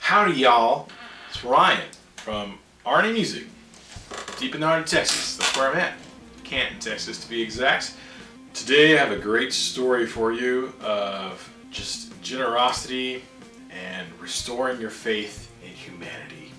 Howdy y'all, it's Ryan from R&E Music, deep in the heart of Texas. That's where I'm at, Canton, Texas to be exact. Today I have a great story for you of just generosity and restoring your faith in humanity.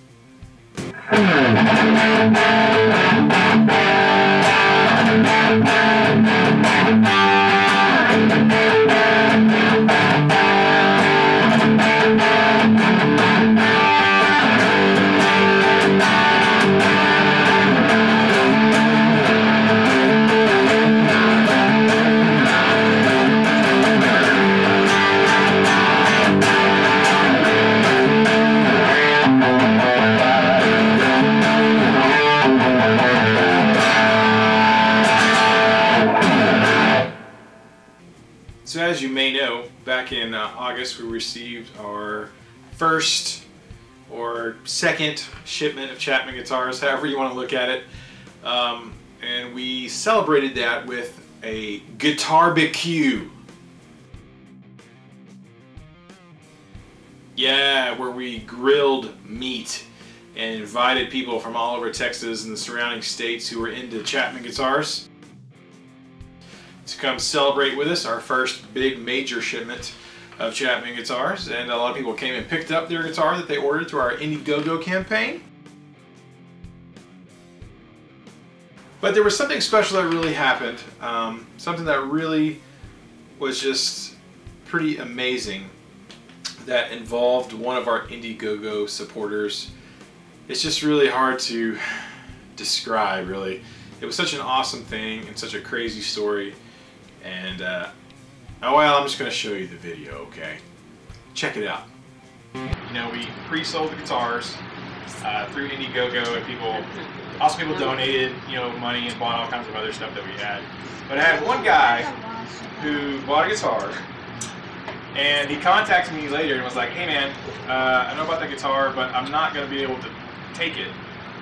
So as you may know, back in August we received our first or second shipment of Chapman guitars, however you want to look at it, and we celebrated that with a Guitarbq. Yeah, where we grilled meat and invited people from all over Texas and the surrounding states who were into Chapman guitars to come celebrate with us our first big major shipment of Chapman guitars. And a lot of people came and picked up their guitar that they ordered through our Indiegogo campaign. But there was something special that really happened, something that really was just pretty amazing that involved one of our Indiegogo supporters. It's just really hard to describe, really. It was such an awesome thing and such a crazy story. And oh well, I'm just going to show you the video, okay? Check it out. You know, we pre-sold the guitars through Indiegogo, and people donated, you know, money and bought all kinds of other stuff that we had. But I had one guy who bought a guitar, and he contacted me later and was like, "Hey man, I know about that guitar, but I'm not going to be able to take it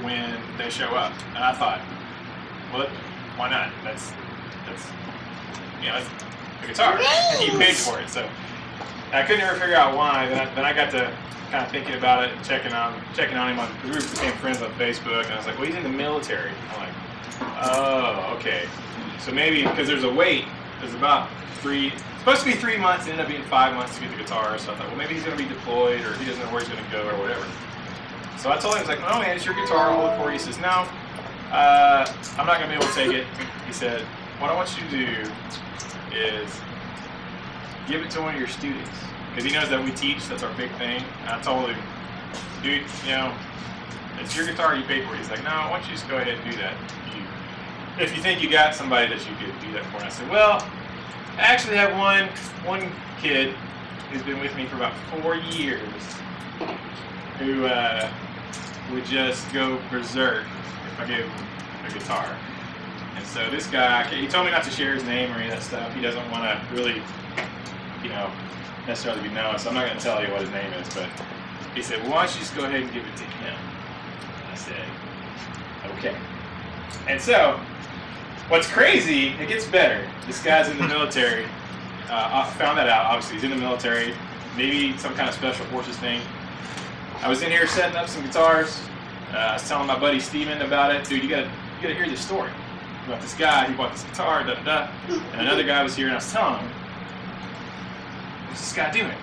when they show up." And I thought, well, why not? That's you know, it's a guitar. And he paid for it, so I couldn't ever figure out why. Then I got to kind of thinking about it and checking on him. We became friends on Facebook, and I was like, well, he's in the military. I'm like, oh, okay. So maybe because there's a wait. There's about supposed to be 3 months. It ended up being 5 months to get the guitar. So I thought, well, maybe he's going to be deployed, or he doesn't know where he's going to go, or whatever. So I told him, I was like, no man, it's your guitar. I'll look for it. He says, no, I'm not going to be able to take it. He said, what I want you to do is give it to one of your students, because he knows that we teach. That's our big thing. And I told him, dude, you know, it's your guitar, you paid for it. He's like, no, why don't you just go ahead and do that? If you think you got somebody that you could do that for. And I said, well, I actually have one kid who's been with me for about 4 years who would just go berserk if I gave him a guitar. And so this guy, he told me not to share his name or any of that stuff. He doesn't want to really, you know, necessarily be known, so I'm not going to tell you what his name is. But he said, well, why don't you just go ahead and give it to him? And I said, okay. And so, what's crazy, it gets better. This guy's in the military. I found that out. Obviously, he's in the military. Maybe some kind of special forces thing. I was in here setting up some guitars. I was telling my buddy Steven about it. Dude, you gotta hear this story about this guy. He bought this guitar, da da da. And another guy was here, and I was telling him, what's this guy doing?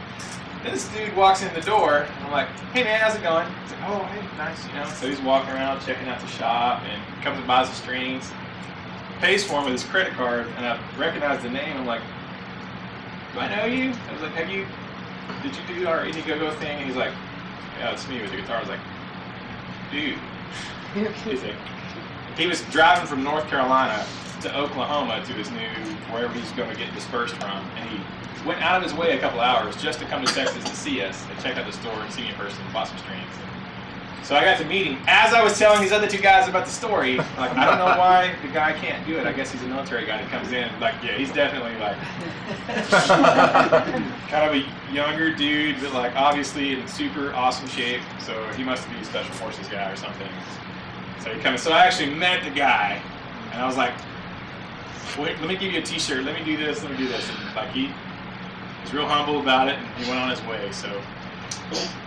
Then this dude walks in the door, and I'm like, hey man, how's it going? He's like, oh, hey, nice, you know. So he's walking around, checking out the shop, and comes and buys the strings, pays for him with his credit card, and I recognize the name. I'm like, do I know you? I was like, did you do our Indiegogo thing? And he's like, yeah, it's me with the guitar. I was like, dude. He's like, he was driving from North Carolina to Oklahoma to this new, wherever he's going to get dispersed from, and he went out of his way a couple hours just to come to Texas to see us and check out the store and see me in person and bought some strings. So I got to meet him as I was telling these other two guys about the story. Like, I don't know why the guy can't do it. I guess he's a military guy that comes in. Like, yeah, he's definitely like kind of a younger dude, but like obviously in super awesome shape. So he must be a special forces guy or something. So he comes. So I actually met the guy, and I was like, wait, let me give you a T-shirt. Let me do this. Let me do this. And like he was real humble about it, and he went on his way. So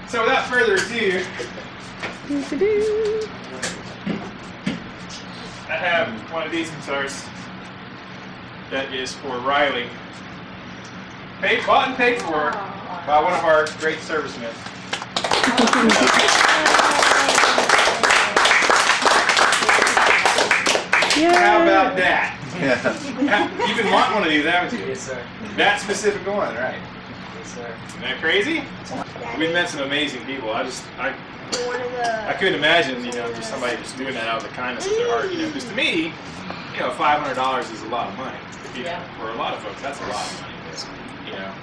So without further ado, I have one of these guitars that is for Riley. Bought and paid for by one of our great servicemen. How about that? Yeah. You've been wanting one of these, haven't you? Yes, sir. That specific one, right? Yes, sir. Isn't that crazy? We've met some amazing people. I couldn't imagine, you know, just somebody just doing that out of the kindness of their heart, you know, because to me, you know, $500 is a lot of money. You know, for a lot of folks, that's a lot of money, you know.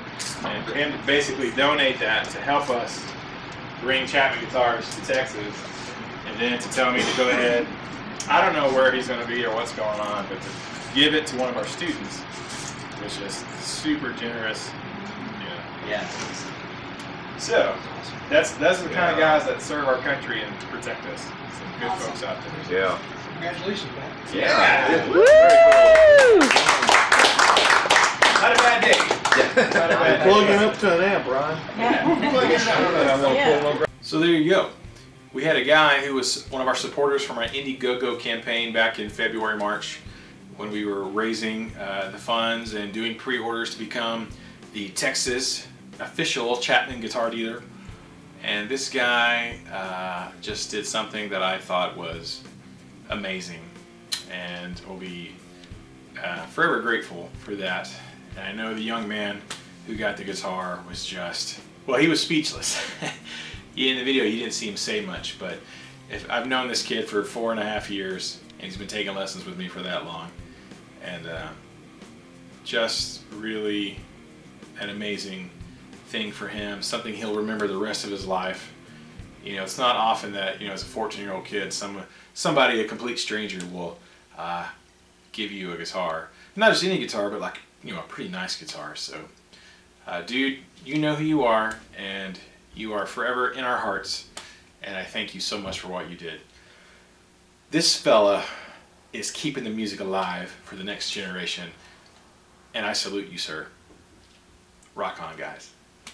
And for him to basically donate that to help us bring Chapman Guitars to Texas, and then to tell me to go ahead, I don't know where he's going to be or what's going on, but to give it to one of our students was just super generous. Yeah. So, that's the kind of guys that serve our country and protect us. Some good folks out there. Yeah. Congratulations, man. Yeah. Woo! Not a bad day. Not a bad day. Plugging up to an amp, Ron. Yeah. So there you go. We had a guy who was one of our supporters from our Indiegogo campaign back in February, March, when we were raising the funds and doing pre-orders to become the Texas official Chapman guitar dealer. And this guy just did something that I thought was amazing, and will be forever grateful for that. And I know the young man who got the guitar was just, well, he was speechless. In the video, you didn't see him say much, but I've known this kid for 4.5 years, and he's been taking lessons with me for that long. And just really an amazing thing for him, something he'll remember the rest of his life. You know, it's not often that, you know, as a 14-year-old kid, somebody, a complete stranger, will give you a guitar. Not just any guitar, but like, you know, a pretty nice guitar. So, dude, you know who you are, and you are forever in our hearts, and I thank you so much for what you did. This fella is keeping the music alive for the next generation, and I salute you, sir. Rock on, guys.